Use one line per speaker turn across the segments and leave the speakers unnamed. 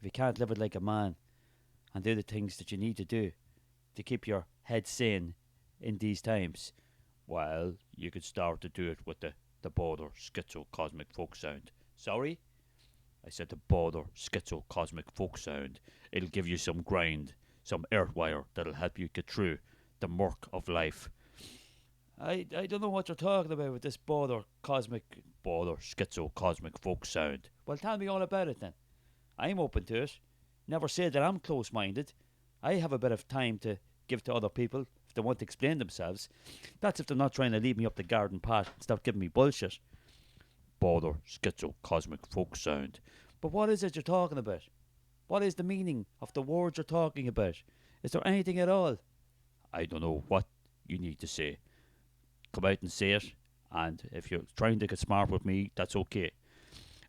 if you can't live it like a man and do the things that you need to do to keep your head sane in these times, well, you could start to do it with the border schizo cosmic folk sound. Sorry? I said the border schizo cosmic folk sound. It'll give you some grind, some earthwire that'll help you get through the murk of life. I don't know what you're talking about with this border schizo cosmic folk sound. Well, tell me all about it then. I'm open to it. Never say that I'm close minded. I have a bit of time to give to other people if they want to explain themselves. That's if they're not trying to lead me up the garden path and stop giving me bullshit. Border schizo cosmic folk sound. But what is it you're talking about? What is the meaning of the words you're talking about? Is there anything at all? I don't know what you need to say. Come out and say it, and if you're trying to get smart with me, that's okay.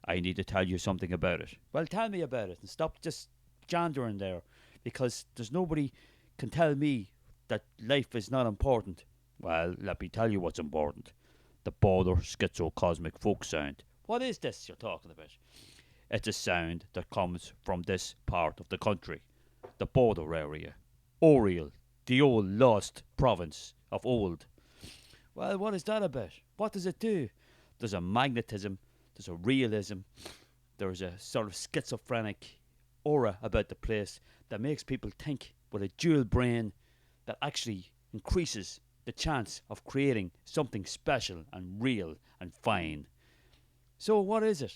I need to tell you something about it. Well, tell me about it and stop just jandering there, because there's nobody can tell me that life is not important. Well, let me tell you what's important. The border schizo cosmic folk sound. What is this you're talking about? It's a sound that comes from this part of the country, the border area, Oriel, the old lost province of old. Well, what is that about? What does it do? There's a magnetism, there's a realism, there's a sort of schizophrenic aura about the place that makes people think with a dual brain that actually increases the chance of creating something special and real and fine. So what is it?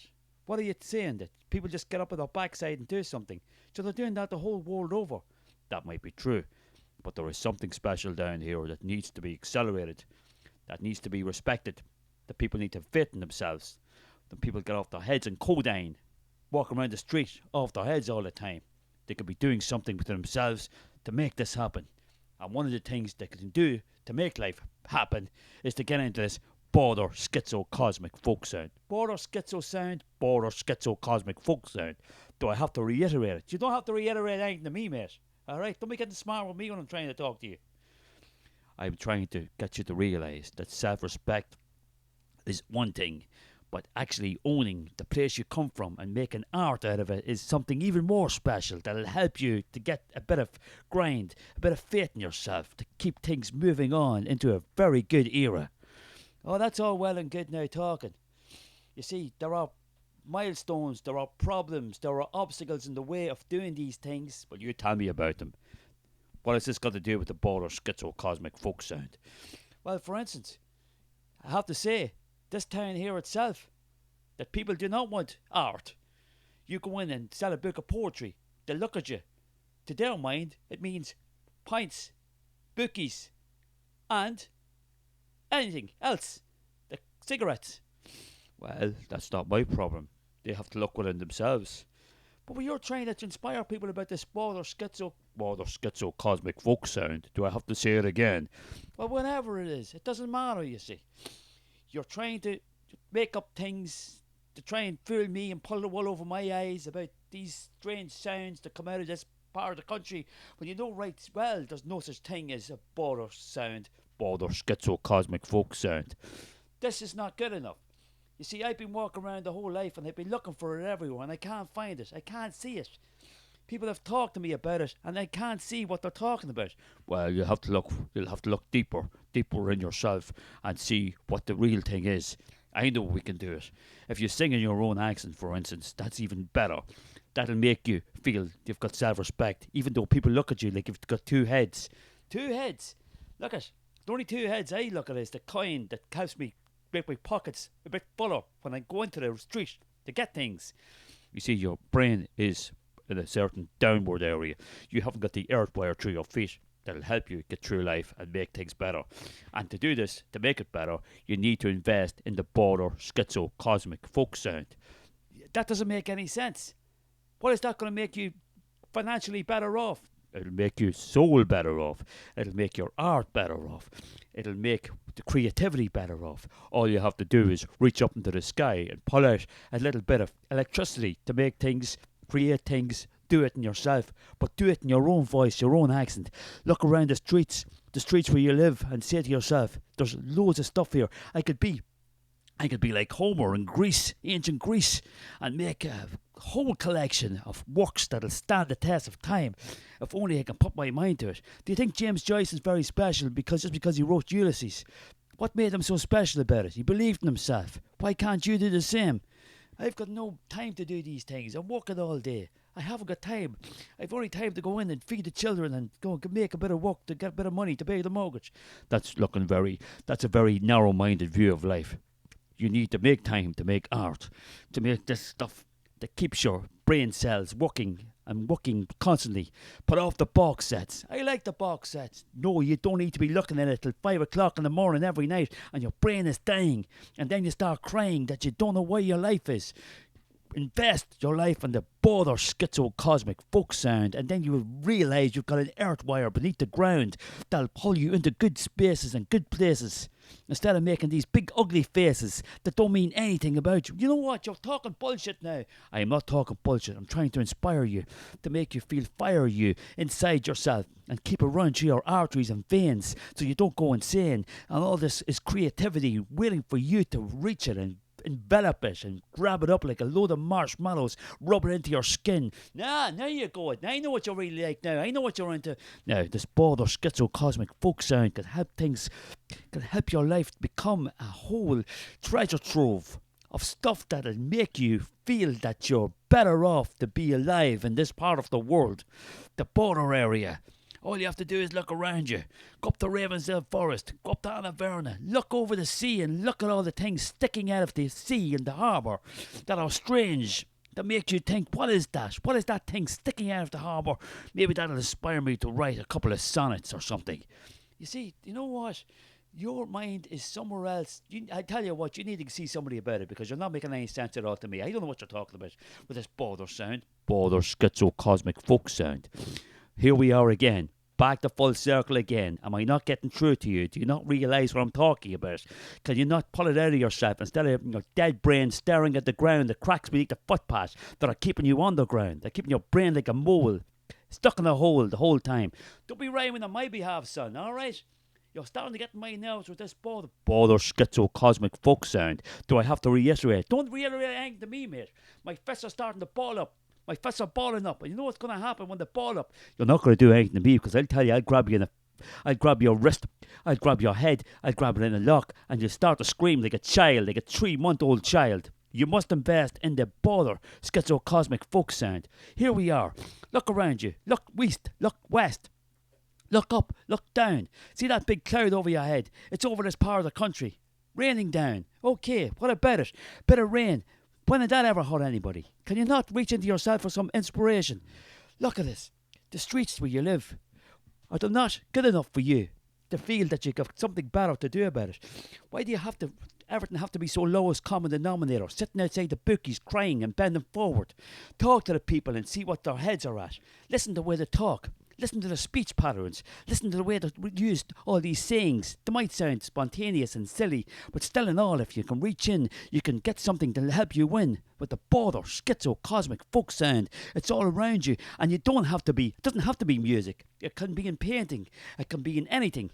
What are you saying? That people just get up with their backside and do something? So they're doing that the whole world over. That might be true, but there is something special down here that needs to be accelerated, that needs to be respected, that people need to have faith in themselves. Then people get off their heads and codeine, walk around the street off their heads all the time. They could be doing something with themselves to make this happen. And one of the things they can do to make life happen is to get into this border schizo cosmic folk sound. Border schizo sound, border schizo cosmic folk sound. Do I have to reiterate it? You don't have to reiterate anything to me, mate. Alright? Don't be getting smart with me when I'm trying to talk to you. I'm trying to get you to realise that self-respect is one thing, but actually owning the place you come from and making art out of it is something even more special that'll help you to get a bit of grind, a bit of faith in yourself, to keep things moving on into a very good era. Oh, that's all well and good now talking. You see, there are milestones, there are problems, there are obstacles in the way of doing these things. Well, you tell me about them. What has this got to do with the border schizo cosmic folk sound? Well, for instance, I have to say, this town here itself, that people do not want art. You go in and sell a book of poetry, they look at you. To their mind, it means pints, bookies, and anything else, like cigarettes. Well, that's not my problem. They have to look within themselves. But when you're trying to inspire people about this border schizo cosmic folk sound, do I have to say it again? Well, whatever it is, it doesn't matter, you see. You're trying to make up things to try and fool me and pull the wool over my eyes about these strange sounds that come out of this part of the country, when you know right well there's no such thing as a border sound, border schizo cosmic folk sound. This is not good enough. You see, I've been walking around the whole life and I've been looking for it everywhere and I can't find it. I can't see it. People have talked to me about it and I can't see what they're talking about. Well, you'll have to look deeper in yourself and see what the real thing is. I know we can do it. If you sing in your own accent, for instance, that's even better. That'll make you feel you've got self-respect, even though people look at you like you've got two heads. Two heads? Look at, the only two heads I look at is the coin that helps me make my pockets a bit fuller when I go into the street to get things. You see, your brain is in a certain downward area. You haven't got the earth wire through your feet that'll help you get through life and make things better. And to do this, to make it better, you need to invest in the border schizo cosmic folk sound. That doesn't make any sense. What is that going to make you financially better off? It'll make your soul better off. It'll make your art better off. It'll make the creativity better off. All you have to do is reach up into the sky and pull out a little bit of electricity to make things, create things, do it in yourself, but do it in your own voice, your own accent. Look around the streets where you live and say to yourself, there's loads of stuff here. I could be like Homer in Greece, ancient Greece, and make whole collection of works that'll stand the test of time if only I can put my mind to it. Do you think James Joyce is very special just because he wrote Ulysses? What made him so special about it? He believed in himself. Why can't you do the same? I've got no time to do these things. I'm working all day. I haven't got time. I've only time to go in and feed the children and go and make a bit of work to get a bit of money to pay the mortgage. That's a very narrow-minded view of life. You need to make time to make art, to make this stuff that keeps your brain cells working and working constantly. Put off the box sets. I like the box sets. No, you don't need to be looking at it till 5 o'clock in the morning every night and your brain is dying. And then you start crying that you don't know where your life is. Invest your life in the border schizo cosmic folk sound, and then you will realise you've got an earth wire beneath the ground that'll pull you into good spaces and good places, instead of making these big ugly faces that don't mean anything about you. You know what? You're talking bullshit now. I am not talking bullshit. I'm trying to inspire you, to make you feel fire you inside yourself and keep it running through your arteries and veins so you don't go insane. And all this is creativity waiting for you to reach it and envelop it and grab it up like a load of marshmallows, rub it into your skin. Now you go. Now I know what you're really like now. I know what you're into. Now, this border schizo cosmic folk sound can help your life become a whole treasure trove of stuff that'll make you feel that you're better off to be alive in this part of the world, the border area. All you have to do is look around you. Go up to Ravensdale Forest, go up to Anaverna, look over the sea and look at all the things sticking out of the sea and the harbour that are strange, that make you think, what is that? What is that thing sticking out of the harbour? Maybe that'll inspire me to write a couple of sonnets or something. You see, you know what? Your mind is somewhere else. I tell you what, you need to see somebody about it because you're not making any sense at all to me. I don't know what you're talking about with this border sound. Border schizo cosmic folk sound. Here we are again. Back to full circle again. Am I not getting through to you? Do you not realise what I'm talking about? Can you not pull it out of yourself instead of your dead brain staring at the ground, the cracks beneath the footpath that are keeping you on the ground? They're keeping your brain like a mole, stuck in a hole the whole time. Don't be rhyming on my behalf, son, alright? You're starting to get my nerves with this border schizo cosmic folk sound. Do I have to reiterate? Don't reiterate anything to me, mate. My fists are starting to ball up. My fists are balling up, and you know what's going to happen when they ball up? You're not going to do anything to me because I'll tell you, I'll grab you I'll grab your wrist, I'll grab your head, I'll grab it in a lock, and you'll start to scream like a child, like a 3-month-old child. You must invest in the border schizo cosmic folk sound. Here we are. Look around you. Look east. Look west. Look up. Look down. See that big cloud over your head? It's over this part of the country. Raining down. Okay, what about it? Bit of rain. When did that ever hurt anybody? Can you not reach into yourself for some inspiration? Look at this. The streets where you live. Are they not good enough for you to feel that you've got something better to do about it? Why do everything have to be so lowest common denominator? Sitting outside the bookies crying and bending forward. Talk to the people and see what their heads are at. Listen to the way they talk. Listen to the speech patterns. Listen to the way they use all these sayings. They might sound spontaneous and silly, but still in all, if you can reach in, you can get something to help you win. With the border schizo cosmic folk sound, it's all around you, and it doesn't have to be music. It can be in painting. It can be in anything,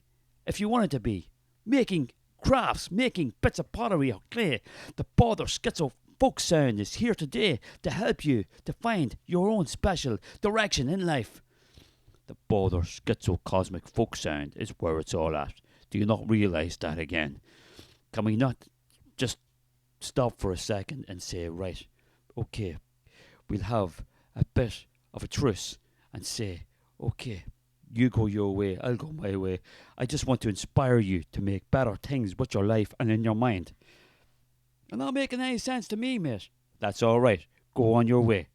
if you want it to be. Making crafts, making bits of pottery or clay. The border schizo folk sound is here today to help you to find your own special direction in life. The border schizo cosmic folk sound is where it's all at. Do you not realise that again? Can we not just stop for a second and say, right, okay, we'll have a bit of a truce and say, okay, you go your way, I'll go my way. I just want to inspire you to make better things with your life and in your mind. And not making any sense to me, mate. That's all right. Go on your way.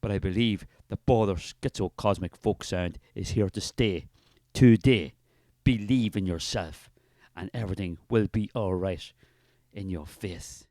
But I believe the border schizo cosmic folk sound is here to stay. Today, believe in yourself and everything will be all right in your face.